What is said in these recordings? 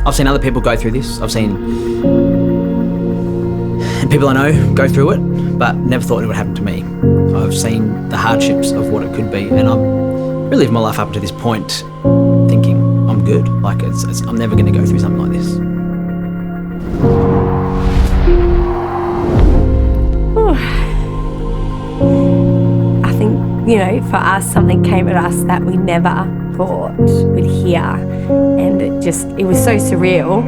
I've seen other people go through this. I've seen people I know go through it, but never thought it would happen to me. I've seen the hardships of what it could be, and I've really lived my life up to this point thinking I'm good. Like I'm never going to go through something like this. I think, for us, something came at us that we never thought we'd hear, and it was so surreal.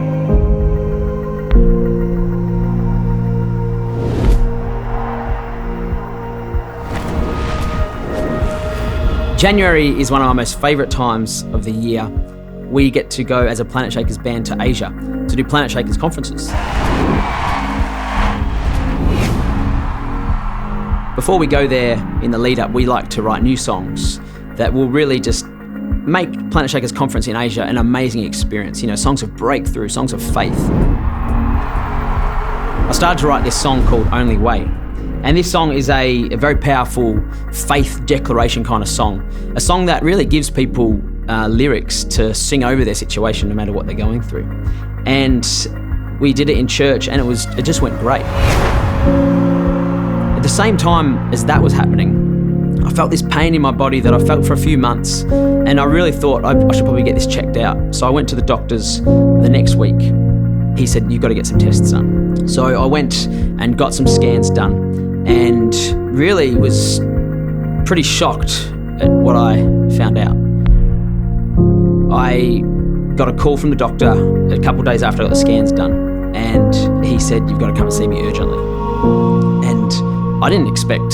January is one of my most favourite times of the year. We get to go as a Planetshakers band to Asia to do Planetshakers conferences. Before we go there, in the lead up, we like to write new songs that will really just make Planetshakers conference in Asia an amazing experience. Songs of breakthrough, songs of faith. I started to write this song called Only Way. And this song is a very powerful faith declaration kind of song. A song that really gives people lyrics to sing over their situation no matter what they're going through. And we did it in church, and it just went great. At the same time as that was happening, I felt this pain in my body that I felt for a few months, and I really thought I should probably get this checked out. So I went to the doctors the next week. He said, "You've got to get some tests done." So I went and got some scans done, and really was pretty shocked at what I found out. I got a call from the doctor a couple of days after I got the scans done, and he said, "You've got to come and see me urgently." And I didn't expect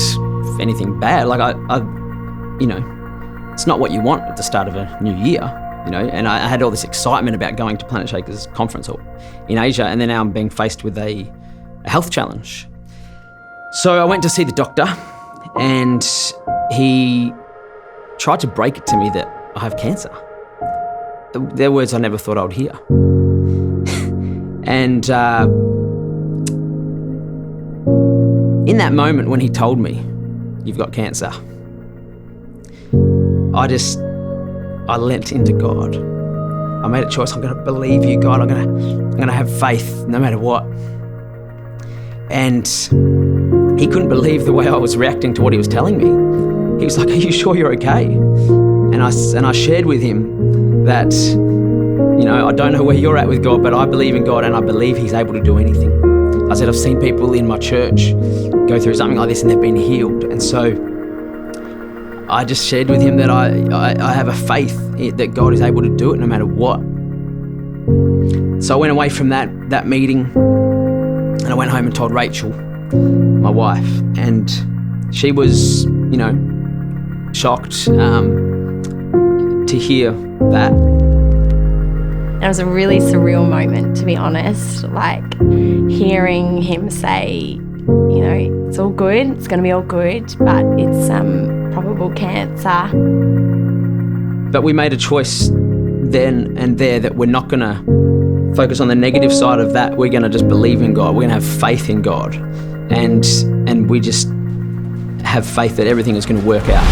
anything bad. Like it's not what you want at the start of a new year, and I had all this excitement about going to Planetshakers conference in Asia, and then now I'm being faced with a health challenge. So I went to see the doctor, and he tried to break it to me that I have cancer. They're words I never thought I would hear. And in that moment when he told me, "You've got cancer," I leant into God. I made a choice. I'm going to believe you, God. I'm going to have faith no matter what. And he couldn't believe the way I was reacting to what he was telling me. He was like, "Are you sure you're okay?" And I shared with him that, I don't know where you're at with God, but I believe in God, and I believe He's able to do anything. I said, I've seen people in my church go through something like this and they've been healed. And so I just shared with him that I have a faith that God is able to do it no matter what. So I went away from that meeting, and I went home and told Rachel, my wife, and she was, shocked to hear that. It was a really surreal moment, to be honest, like hearing him say, it's all good, it's going to be all good, but it's probable cancer. But we made a choice then and there that we're not going to focus on the negative side of that. We're going to just believe in God. We're going to have faith in God. And we just have faith that everything is going to work out.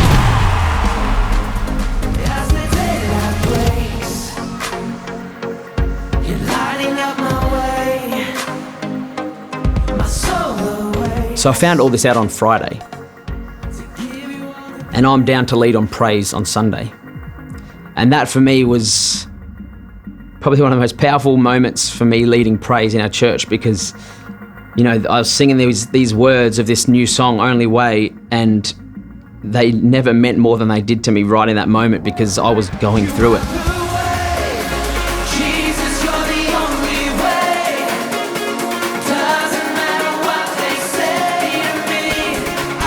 So I found all this out on Friday, and I'm down to lead on praise on Sunday. And that for me was probably one of the most powerful moments for me leading praise in our church, because, I was singing these words of this new song, Only Way, and they never meant more than they did to me right in that moment because I was going through it.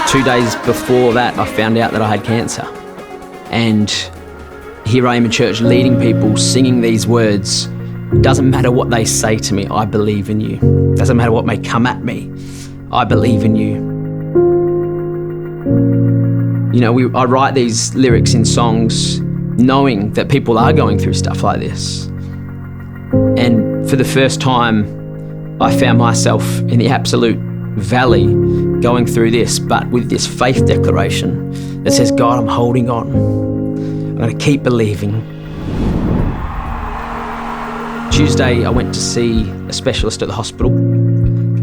2 days before that, I found out that I had cancer. And here I am in church leading people, singing these words. Doesn't matter what they say to me, I believe in you. Doesn't matter what may come at me, I believe in you. I write these lyrics in songs knowing that people are going through stuff like this. And for the first time, I found myself in the absolute valley going through this, but with this faith declaration that says, God, I'm holding on. I'm going to keep believing. Tuesday, I went to see a specialist at the hospital,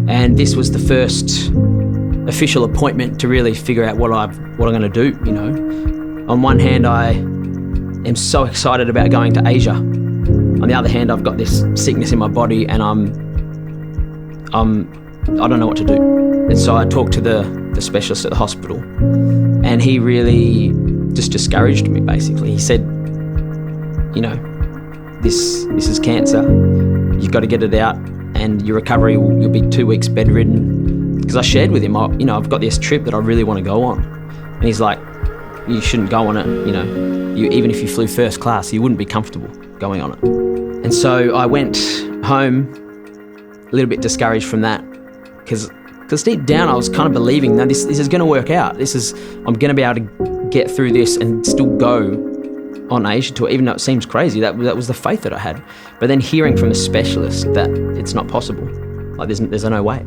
and this was the first official appointment to really figure out what I'm going to do. You know, on one hand, I am so excited about going to Asia. On the other hand, I've got this sickness in my body, and I don't know what to do. And so I talked to the specialist at the hospital, and he really just discouraged me. Basically, he said, you know, this is cancer. You've got to get it out, and your recovery you'll be 2 weeks bedridden. Because I shared with him, I've got this trip that I really want to go on, and he's like, you shouldn't go on it. You know, even if you flew first class, you wouldn't be comfortable going on it. And so I went home a little bit discouraged from that, because deep down I was kind of believing that this is going to work out. I'm going to be able to get through this and still go on Asia tour, even though it seems crazy. That was the faith that I had. But then hearing from a specialist that it's not possible, like there's no way.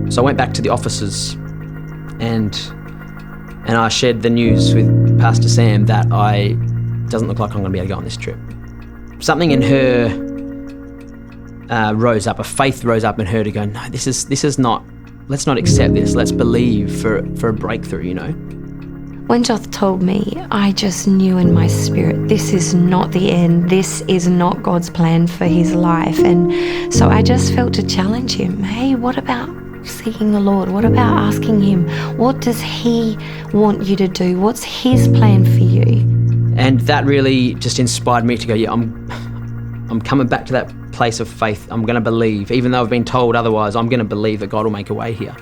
So I went back to the offices and I shared the news with Pastor Sam that it doesn't look like I'm going to be able to go on this trip. Something in her rose up, a faith rose up in her to go, no, this is not, let's not accept this, let's believe for a breakthrough, you know. When Joth told me, I just knew in my spirit, this is not the end, this is not God's plan for his life. And so I just felt to challenge him. Hey, what about seeking the Lord? What about asking him? What does he want you to do? What's his plan for you? And that really just inspired me to go, yeah, I'm coming back to that place of faith. I'm going to believe, even though I've been told otherwise, I'm going to believe that God will make a way here.